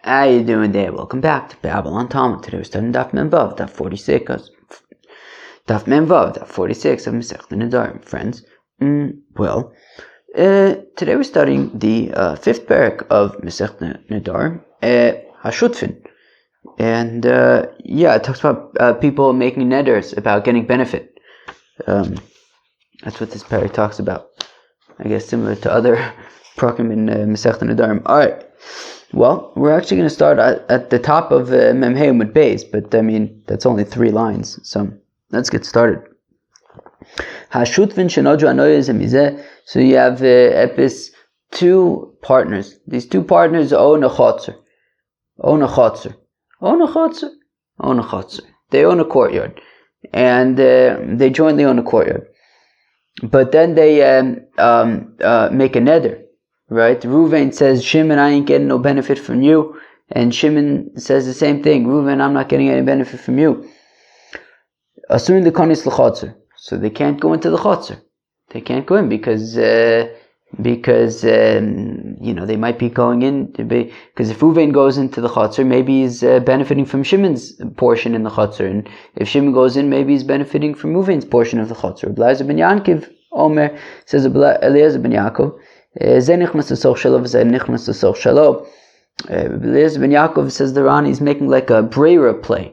How you doing there? Welcome back to Babylon Talmud. Today we're studying Daf Memvav, Daf 46. Daf Memvav, Daf 46 of Masechta Nedarim, friends. Today we're studying the fifth parak of Masechta Nedarim, Hashutfin. And it talks about people making nedars, about getting benefit. That's what this parak talks about. I guess similar to other prakim in Masechta Nedarim. Alright. Well, we're actually going to start at the top of Memheim with Beis, but I mean, that's only 3 lines, so let's get started. So you have Epis, 2 partners. These 2 partners own a chotzer. They own a courtyard, and they jointly own a courtyard. But then they make a neder. Right? Reuven says, Shimon, I ain't getting no benefit from you. And Shimon says the same thing. Reuven, I'm not getting any benefit from you. Asurin the konis l'chotzer. So they can't go into the chotzer. They can't go in because they might be going in because if Reuven goes into the chotzer, maybe he's benefiting from Shimon's portion in the chotzer. And if Shimon goes in, maybe he's benefiting from Reuven's portion of the chotzer. Eliezer ben Yankiv, Omer, says Eliezer ben Yaakov, Eliezer ben Yaakov says the Rani is making like a Brera play.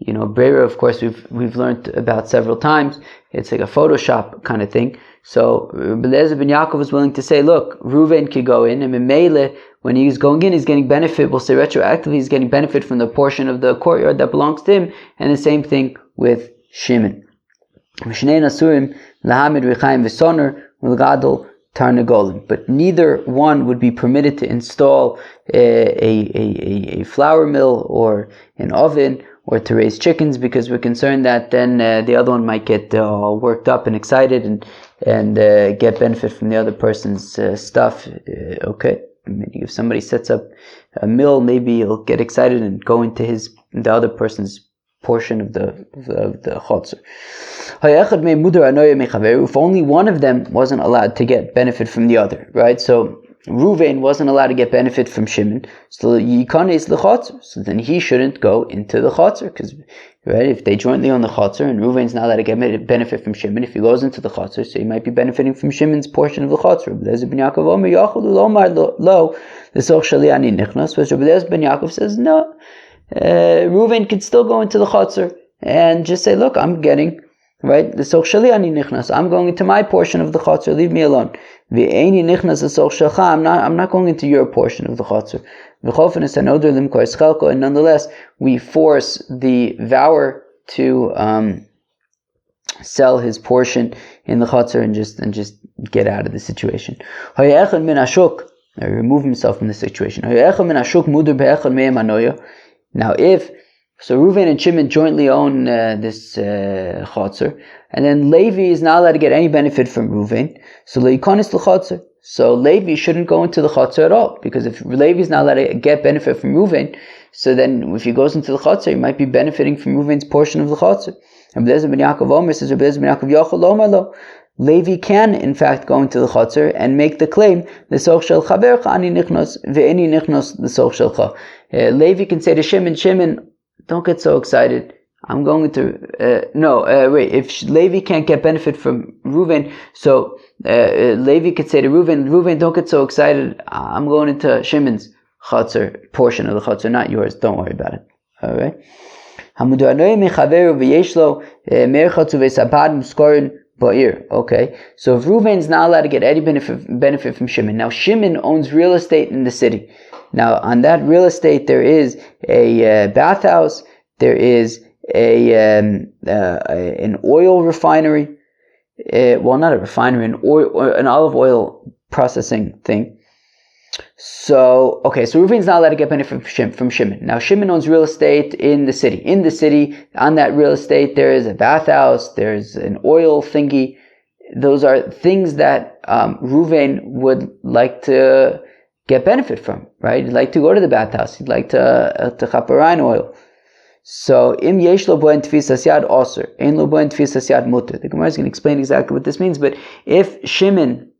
Brera, of course, we've learned about several times. It's like a Photoshop kind of thing. So Eliezer ben Yaakov is willing to say, look, Reuven could go in, and Mele, when he's going in, he's getting benefit. We'll say retroactively, he's getting benefit from the portion of the courtyard that belongs to him, and the same thing with Shimon. But neither one would be permitted to install a flour mill or an oven or to raise chickens, because we're concerned that then the other one might get all worked up and excited and get benefit from the other person's stuff. Okay, if somebody sets up a mill, maybe he'll get excited and go into the other person's portion of the chotzer. If only one of them wasn't allowed to get benefit from the other, right? So Reuven wasn't allowed to get benefit from Shimon, so then he shouldn't go into the chotzer, because right, if they jointly own the chotzer and Reuven's not allowed to get benefit from Shimon, if he goes into the chotzer, so he might be benefiting from Shimon's portion of the chotzer. Eliezer ben Yaakov says no. Reuven could still go into the chotzer and just say, look, I'm getting, right, the soch shali ani nichnas, I'm going into my portion of the chotzer, leave me alone. Ve'eini nichnas the soch shalcha, I'm not going into your portion of the chotzer. And nonetheless, we force the vower to sell his portion in the chotzer and just get out of the situation. Remove himself from the situation. Now, so Reuven and Shimon jointly own this chotzer, and then Levi is not allowed to get any benefit from Reuven, so leikonis l'chotzer. So Levi shouldn't go into the chotzer at all, because if Levi is not allowed to get benefit from Reuven, so then if he goes into the chotzer, he might be benefiting from Reuven's portion of the chotzer. And Eliezer ben Yaakov Omer says, Eliezer ben Yaakov Yochel Omer lo. Levi can, in fact, go into the chotzer and make the claim, the soch shel chavercha ani nichnos ve'eni nichnos the soch shelcha. Levi can say to Shimon, don't get so excited. I'm going to if Levi can't get benefit from Reuven, so Levi could say to Reuven, don't get so excited. I'm going into Shimon's chotzer portion of the chotzer, not yours. Don't worry about it. All right. Okay, so if Reuven's not allowed to get any benefit from Shimon, now Shimon owns real estate in the city. Now on that real estate there is a bathhouse, there is an oil refinery, not a refinery, an olive oil processing thing. So Reuven's not allowed to get benefit from Shimon. Now Shimon owns real estate in the city. In the city, on that real estate, there is a bathhouse, there's an oil thingy. Those are things that Reuven would like to get benefit from, right? He'd like to go to the bathhouse. He'd like to chaperine oil. So im yesh lo boen tfisas yad oser, ein lo boen tfisas yad muter. The Gemara is going to explain exactly what this means. But if Shimon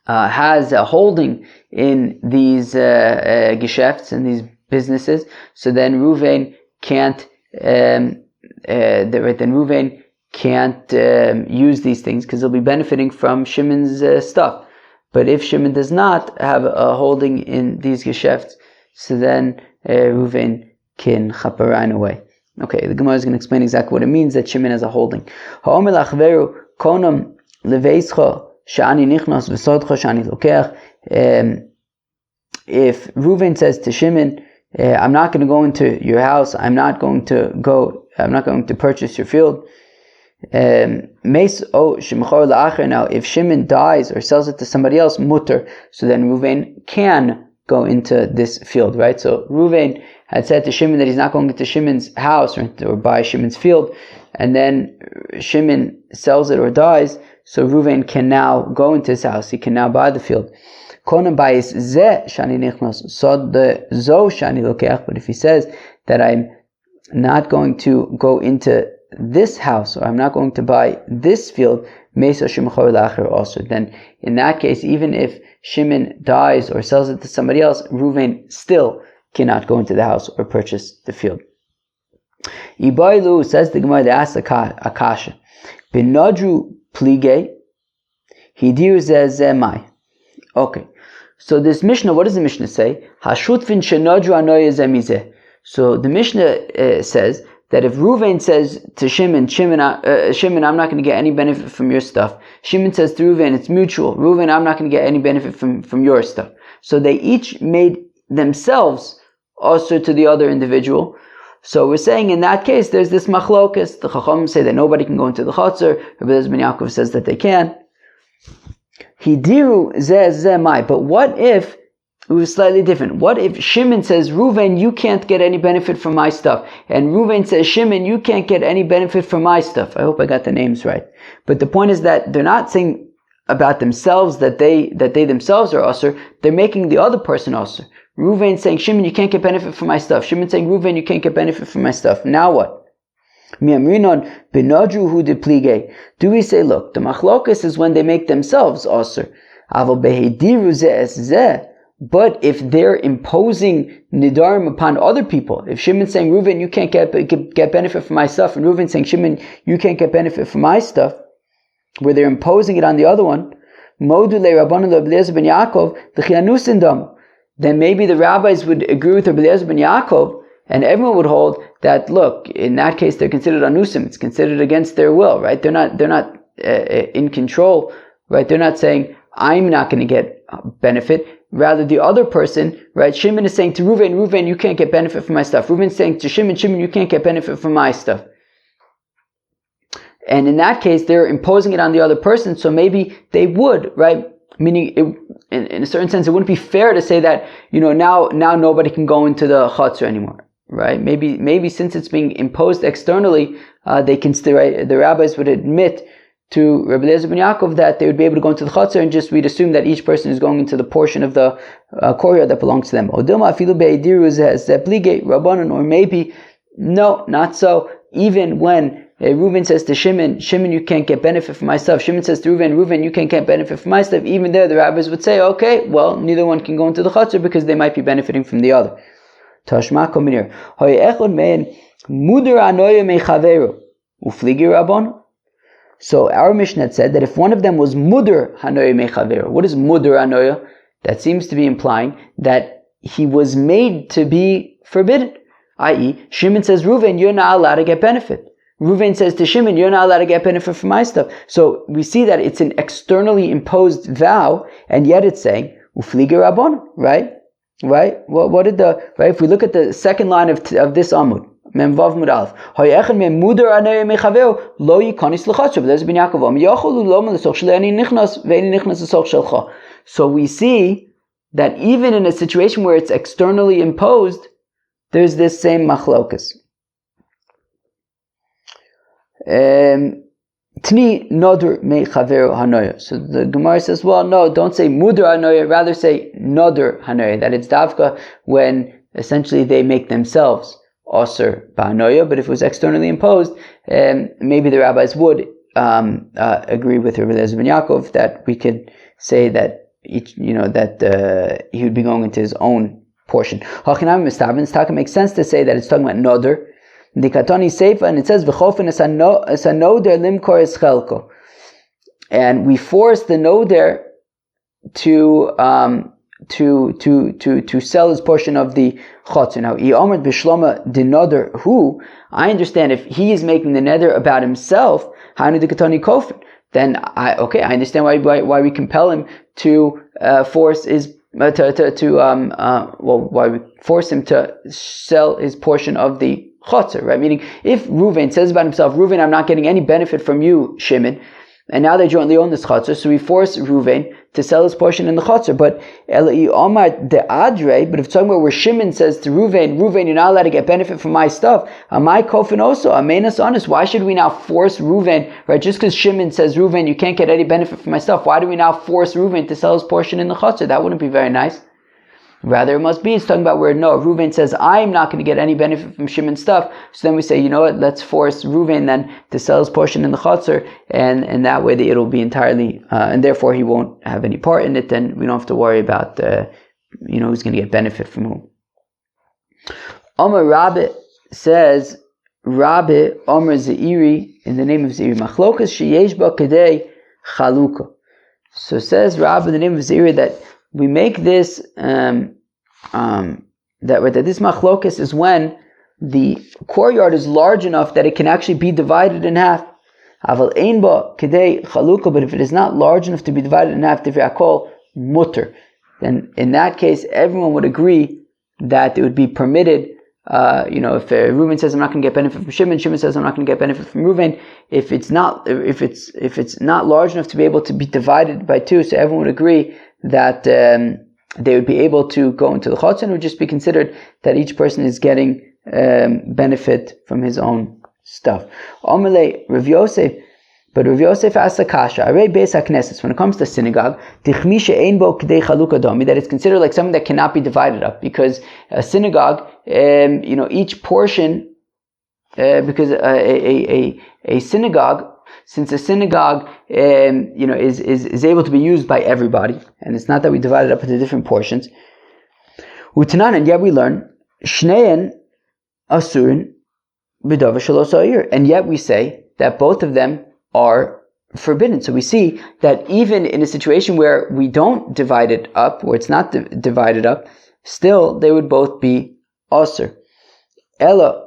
has a holding in these geschäfts, in these businesses. So then Reuven can't. Then Reuven can't use these things because he'll be benefiting from Shimon's stuff. But if Shimon does not have a holding in these geschäfts, so then Reuven can chaparan away. Okay, the Gemara is going to explain exactly what it means that Shimon has a holding. If Reuven says to Shimon, I'm not going to go into your house, I'm not going to purchase your field. Now, if Shimon dies or sells it to somebody else, mutter, so then Reuven can go into this field, right? So Reuven had said to Shimon that he's not going into Shimon's house or buy Shimon's field, and then Shimon sells it or dies, so Reuven can now go into his house, he can now buy the field. But if he says that I'm not going to go into this house, or I'm not going to buy this field, also, then in that case, even if Shimon dies or sells it to somebody else, Reuven still cannot go into the house or purchase the field. Ibailu, says the Gemara, they asked Akasha, Benadru plige, hidir zezemai. Okay, so this Mishnah, what does the Mishnah say? Hashutvin shenadru anoye zemizeh. So the Mishnah says that if Reuven says to Shimon, I'm not going to get any benefit from your stuff. Shimon says to Reuven, it's mutual. Reuven, I'm not going to get any benefit from your stuff. So they each made themselves also to the other individual. So we're saying in that case, there's this machlokas. The Chacham say that nobody can go into the Chatzar. Rabbi Eliezer ben Yaakov says that they can. Hidiru zeh mai. But what if it was slightly different? What if Shimon says, Reuven, you can't get any benefit from my stuff, and Reuven says, Shimon, you can't get any benefit from my stuff? I hope I got the names right. But the point is that they're not saying about themselves that they themselves are usher. They're making the other person usher. Reuven saying, Shimon, you can't get benefit from my stuff. Shimon saying, Reuven, you can't get benefit from my stuff. Now what? Do we say, look, the machlokas is when they make themselves usher. But if they're imposing Nedarim upon other people, if Shimon's saying, Reuven, you can't get benefit from my stuff, and Reuven saying, Shimon, you can't get benefit from my stuff, where they're imposing it on the other one, then maybe the rabbis would agree with Rabbi Eliezer ben Yaakov, and everyone would hold that, look, in that case they're considered anusim, it's considered against their will, right? They're not in control, right? They're not saying, I'm not going to get benefit. Rather, the other person, right? Shimon is saying to Reuven, you can't get benefit from my stuff. Reuven is saying to Shimon, you can't get benefit from my stuff. And in that case, they're imposing it on the other person, so maybe they would, right? Meaning, in a certain sense, it wouldn't be fair to say that, now nobody can go into the Chatzar anymore, right? Maybe since it's being imposed externally, they can still, right? The rabbis would admit to Rabbi Eliezer ben Yaakov that they would be able to go into the Chatzar, and we'd assume that each person is going into the portion of the courtyard that belongs to them. Or maybe, no, not so. Even when Reuven says to Shimon, you can't get benefit from my stuff. Shimon says to Reuven, you can't get benefit from my stuff. Even there, the rabbis would say, okay, well, neither one can go into the Chatzar because they might be benefiting from the other. Tashma kominir. So our Mishnah had said that if one of them was muder hanoya mechaveru, what is muder hanoya? That seems to be implying that he was made to be forbidden. I.e., Shimon says, Reuven, you're not allowed to get benefit. Reuven says to Shimon, you're not allowed to get benefit from my stuff. So we see that it's an externally imposed vow, and yet it's saying, uflige rabon, right? Right? What did right? If we look at the second line of this Amud, Memvav Mud Aleph. Hayechen me muder anei mechaveu lo yikonis l'chatz. Rabbi Eliezer ben Yaakov am yacholu lo l'soch shleini nichnas ve'eni nichnas l'soch shelcha. So we see that even in a situation where it's externally imposed, there's this same machlokas. Tni noder mechaveru hanoya. So the Gemara says, well, no, don't say muder hanoya, rather say noder hanoya. That it's davka when essentially they make themselves Osir ba'anoya, but if it was externally imposed, maybe the rabbis would agree with Rabbi Eliezer ben Yaakov that we could say that he would be going into his own portion. It makes sense to say that it's talking about noder. The katoni seifa, and it says v'chofen es hanoder limkor es chelko, and we force the noder to sell his portion of the chotzer. Now, Iomer b'shloma the noder who, I understand if he is making the neder about himself, hanu the katoni kofen, then I understand why we compel him to force his why we force him to sell his portion of the chotzer, right? Meaning, if Reuven says about himself, Reuven, I'm not getting any benefit from you, Shimon, and now they jointly own this chotzer, so we force Reuven to sell his portion in the chotzer. But Elai Omar de Adre, but if it's talking about where Shimon says to Reuven, you're not allowed to get benefit from my stuff, Amai Kofin also, Amenas honest, why should we now force Reuven, right? Just because Shimon says, Reuven, you can't get any benefit from my stuff, why do we now force Reuven to sell his portion in the chotzer? That wouldn't be very nice. Rather, it must be, it's talking about where Reuven says, I'm not going to get any benefit from Shimon's stuff. So then we say, you know what, let's force Reuven then to sell his portion in the chotzer, and that way it'll be entirely, and therefore he won't have any part in it, then we don't have to worry about, who's going to get benefit from whom. Omer Rabbi says, Rabbi Omer Zeiri, in the name of Zeiri, Machlokas sheyesh ba kedei chaluka. So says Rabbi in the name of Zeiri that we make this that this machlokas is when the courtyard is large enough that it can actually be divided in half. Aval ein ba kedei chaluka, but if it is not large enough to be divided in half, divrei hakol mutter, then in that case everyone would agree that it would be permitted. If Reuven says I'm not going to get benefit from Shimon, Shimon says I'm not going to get benefit from Reuven. If it's not large enough to be able to be divided by two, so everyone would agree that they would be able to go into the chotzer, and it would just be considered that each person is getting benefit from his own stuff. Omelei Rav Yosef, but Rav Yosef asked a kasha, Arei Beis HaKnesses, when it comes to synagogue, Tichmi she'ein bo k'dei chaluka domi, that it's considered like something that cannot be divided up, because a synagogue, each portion, because a synagogue, since a synagogue, is able to be used by everybody, and it's not that we divide it up into different portions. Utanan, and yet we learn shnein asurin b'davar shelo sa'ir, and yet we say that both of them are forbidden. So we see that even in a situation where we don't divide it up, where it's not divided up, still they would both be asur. Ella.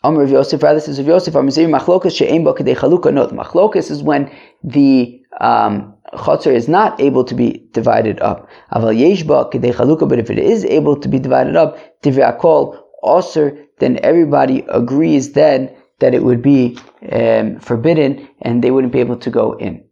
Amar Rav Yosef, rather says Rav Yosef, machlokas she'ein bo kedei chaluka. No, the machlokas is when the chotzer is not able to be divided up. Aval yesh bo kedei chaluka, but if it is able to be divided up, divrei hakol asur, then everybody agrees then that it would be forbidden, and they wouldn't be able to go in.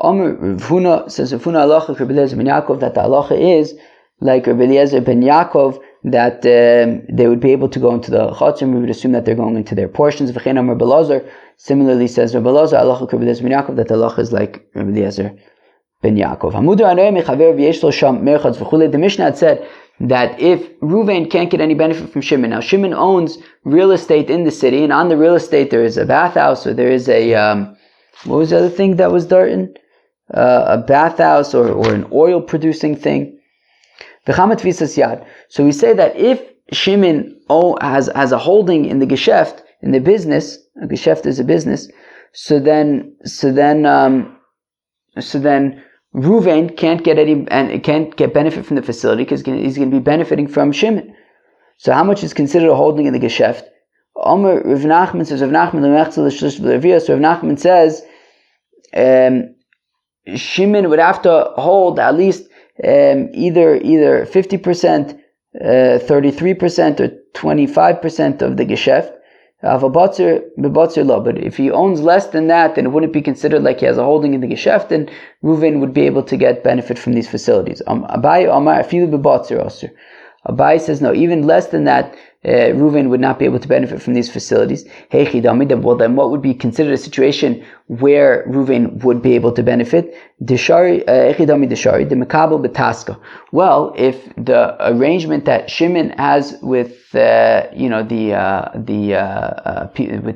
Amar Rav Huna says Rav Huna halacha Rabbi Eliezer ben Yaakov, that the halacha is like Rabbi Eliezer ben Yaakov, that they would be able to go into the chotzer. We would assume that they're going into their portions. V'chein Amar Rabbi Elazar, similarly says Rabbi Elazar, halacha Rabbi Eliezer ben Yaakov, that the halacha is like Rabbi Eliezer ben Yaakov. The Mishnah had said that if Reuven can't get any benefit from Shimon, now Shimon owns real estate in the city, and on the real estate there is a bathhouse, or there is a what was the other thing that was Darton? A bathhouse or an oil producing thing. So we say that if Shimon has a holding in the geschäft, in the business, a geschäft is a business, so then Reuven can't get benefit from the facility because he's going to be benefiting from Shimon. So how much is considered a holding in the geschäft? Omer Rav Nachman says, so Rav Nachman says Shimon would have to hold at least either 50%, 33%, or 25% of the geschäft. But if he owns less than that, then it wouldn't be considered like he has a holding in the geschäft, and Reuven would be able to get benefit from these facilities. Abai says no, even less than that, Reuven would not be able to benefit from these facilities. Well, then what would be considered a situation where Reuven would be able to benefit? Well, if the arrangement that Shimon has with with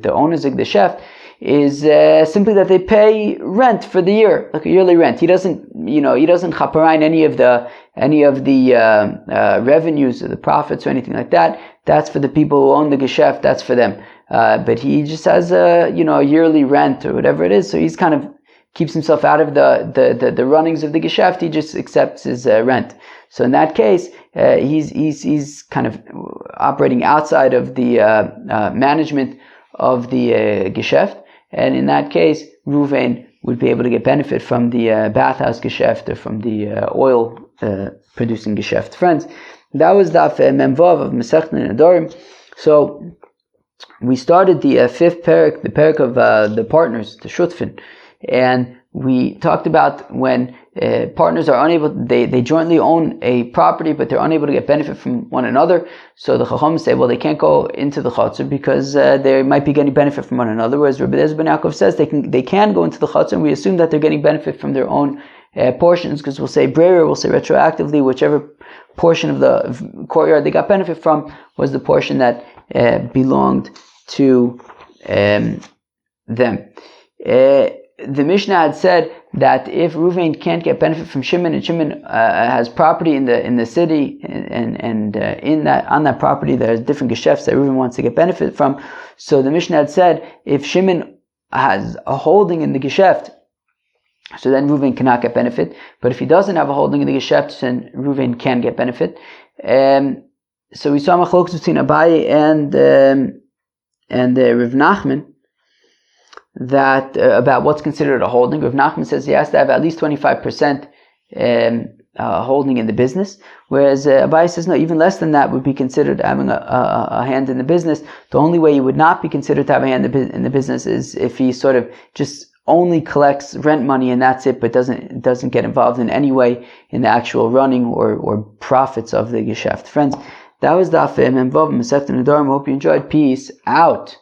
the owners of the chef is simply that they pay rent for the year, like a yearly rent. He doesn't chaparain any of the revenues or the profits or anything like that. That's for the people who own the geschäft. That's for them. But he just has a yearly rent or whatever it is. So he's kind of keeps himself out of the runnings of the geschäft. He just accepts his rent. So in that case, he's kind of operating outside of the management of the geschäft, and in that case, Ruvain would be able to get benefit from the bathhouse geschäft or from the oil producing geschäft. Friends, that was Daf Memvav of Masechet Nedarim. So we started the fifth parak, the parak of the partners, the shutfin, and we talked about when partners are unable, they jointly own a property, but they're unable to get benefit from one another. So the Chacham say, well, they can't go into the Chatzar because they might be getting benefit from one another. Whereas Rabbi Eliezer ben Yaakov says they can go into the Chatzar, and we assume that they're getting benefit from their own portions, because we'll say Breyer, we'll say retroactively, whichever portion of the courtyard they got benefit from was the portion that belonged to them. The Mishnah had said that if Reuven can't get benefit from Shimon, and Shimon has property in the city, and on that property there's different geschäfts that Reuven wants to get benefit from. So the Mishnah had said if Shimon has a holding in the geschäft, so then Reuven cannot get benefit. But if he doesn't have a holding in the geschäft, then Reuven can get benefit. So we saw machlokes between Abaye and Rav Nachman, that about what's considered a holding. Rav Nachman says he has to have at least 25% holding in the business, whereas Abaye says no, even less than that would be considered having a hand in the business. The only way he would not be considered to have a hand in the business is if he sort of just only collects rent money and that's it, but doesn't get involved in any way in the actual running or profits of the geschäft. Friends, that was Daf Memvav Masechet Nedarim. Hope you enjoyed. Peace out.